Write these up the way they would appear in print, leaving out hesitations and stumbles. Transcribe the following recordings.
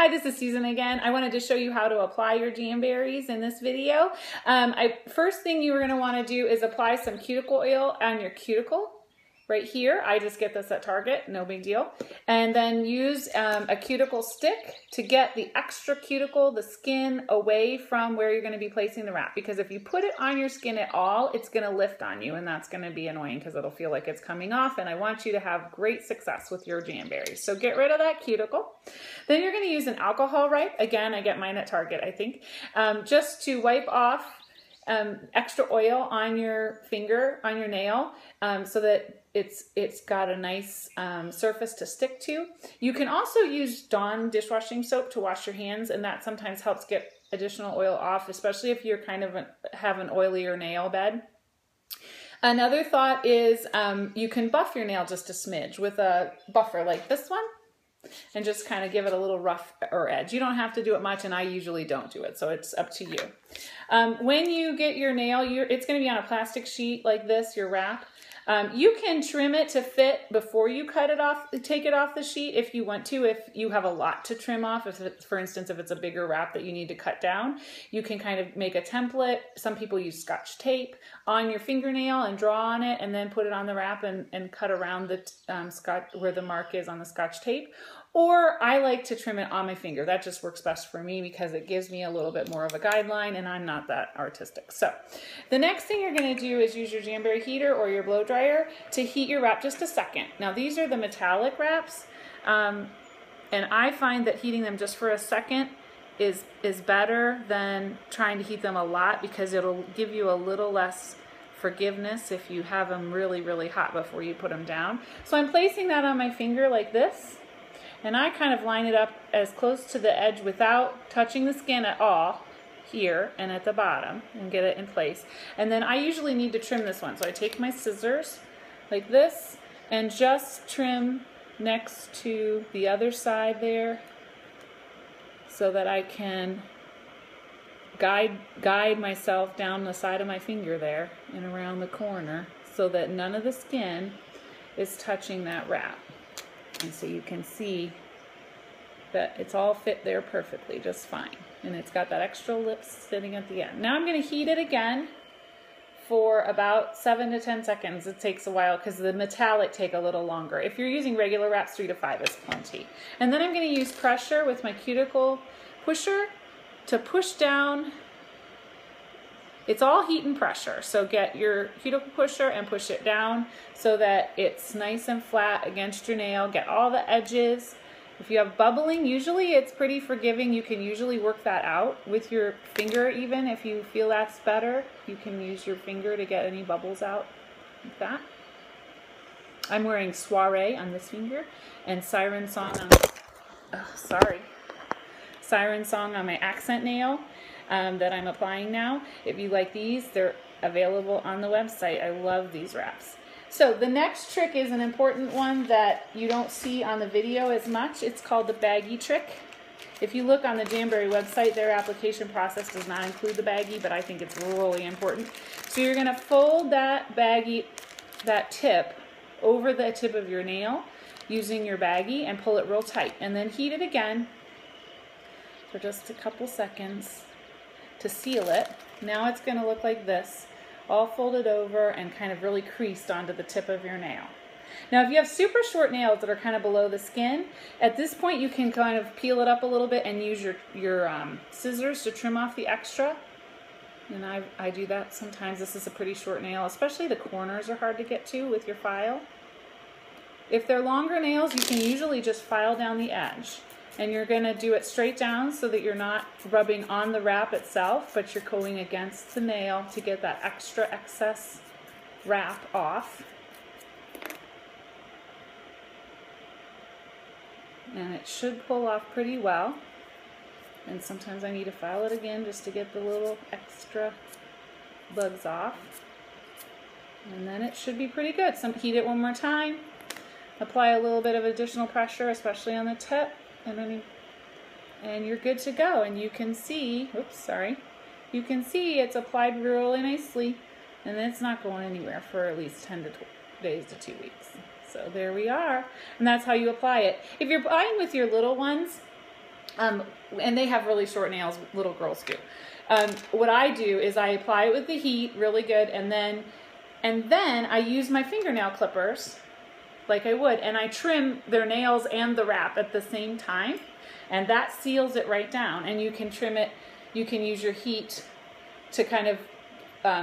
Hi, this is Susan again. I wanted to show you how to apply your Jamberries in this video. First thing you're going to want to do is apply some cuticle oil on your cuticle. Right here, I just get this at Target, no big deal. And then use a cuticle stick to get the extra cuticle, the skin, away from where you're going to be placing the wrap. Because if you put it on your skin at all, it's going to lift on you, and that's going to be annoying because it'll feel like it's coming off. And I want you to have great success with your Jamberries. So get rid of that cuticle. Then you're going to use an alcohol wipe. Again, I get mine at Target, I think, just to wipe off extra oil on your finger, on your nail, so that it's got a nice surface to stick to. You can also use Dawn dishwashing soap to wash your hands, and that sometimes helps get additional oil off, especially if you're kind of have an oilier nail bed. Another thought is you can buff your nail just a smidge with a buffer like this one, and just kind of give it a little rough or edge. You don't have to do it much, and I usually don't do it, so it's up to you. When you get your nail, it's going to be on a plastic sheet like this, your wrap. You can trim it to fit before you cut it off, take it off the sheet if you want to, if you have a lot to trim off. For instance, if it's a bigger wrap that you need to cut down, you can kind of make a template. Some people use Scotch tape on your fingernail and draw on it and then put it on the wrap and cut around the Scotch where the mark is on the Scotch tape. Or I like to trim it on my finger. That just works best for me because it gives me a little bit more of a guideline, and I'm not that artistic. So the next thing you're going to do is use your Jamberry heater or your blow dryer to heat your wrap just a second. Now these are the metallic wraps, and I find that heating them just for a second is better than trying to heat them a lot, because it'll give you a little less forgiveness if you have them really, really hot before you put them down. So I'm placing that on my finger like this. And I kind of line it up as close to the edge without touching the skin at all, here and at the bottom, and get it in place. And then I usually need to trim this one. So I take my scissors like this and just trim next to the other side there so that I can guide myself down the side of my finger there and around the corner so that none of the skin is touching that wrap. And so you can see that it's all fit there perfectly, just fine. And it's got that extra lip sitting at the end. Now I'm going to heat it again for about 7 to 10 seconds. It takes a while because the metallic take a little longer. If you're using regular wraps, 3 to 5 is plenty. And then I'm going to use pressure with my cuticle pusher to push down. It's all heat and pressure, so get your cuticle pusher and push it down so that it's nice and flat against your nail. Get all the edges. If you have bubbling, usually it's pretty forgiving. You can usually work that out with your finger even. If you feel that's better, you can use your finger to get any bubbles out like that. I'm wearing Soiree on this finger and Siren Song on, Siren Song on my accent nail. That I'm applying now. If you like these, they're available on the website. I love these wraps. So the next trick is an important one that you don't see on the video as much. It's called the baggie trick. If you look on the Jamberry website, their application process does not include the baggie, but I think it's really important. So you're going to fold that baggie, that tip, over the tip of your nail using your baggie and pull it real tight. And then heat it again for just a couple seconds to seal it. Now it's going to look like this, all folded over and kind of really creased onto the tip of your nail. Now if you have super short nails that are kind of below the skin, at this point you can kind of peel it up a little bit and use your scissors to trim off the extra. And I do that sometimes. This is a pretty short nail, especially the corners are hard to get to with your file. If they're longer nails, you can usually just file down the edge. And you're going to do it straight down so that you're not rubbing on the wrap itself, but you're going against the nail to get that extra excess wrap off. And it should pull off pretty well. And sometimes I need to file it again just to get the little extra bugs off. And then it should be pretty good. So heat it one more time. Apply a little bit of additional pressure, especially on the tip. And you're good to go. And you can see, you can see it's applied really nicely, and it's not going anywhere for at least 10 days to 2 weeks. So there we are, and that's how you apply it. If you're buying with your little ones, And they have really short nails, little girls do. What I do is I apply it with the heat really good, and then I use my fingernail clippers like I would, and I trim their nails and the wrap at the same time, and that seals it right down. And you can trim it, you can use your heat to kind of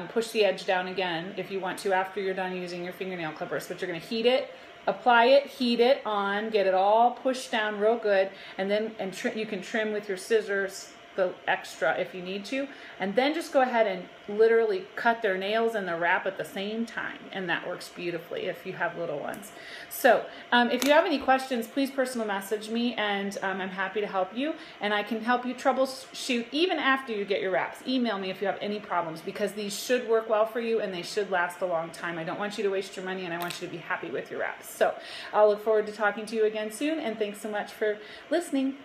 push the edge down again if you want to after you're done using your fingernail clippers. But you're going to heat it, apply it, heat it on, get it all pushed down real good, and then you can trim with your scissors the extra if you need to, and then just go ahead and literally cut their nails and the wrap at the same time, and that works beautifully if you have little ones. So if you have any questions, please personal message me, and I'm happy to help you, and I can help you troubleshoot even after you get your wraps. Email me if you have any problems, because these should work well for you and they should last a long time. I don't want you to waste your money, and I want you to be happy with your wraps. So I'll look forward to talking to you again soon, and thanks so much for listening.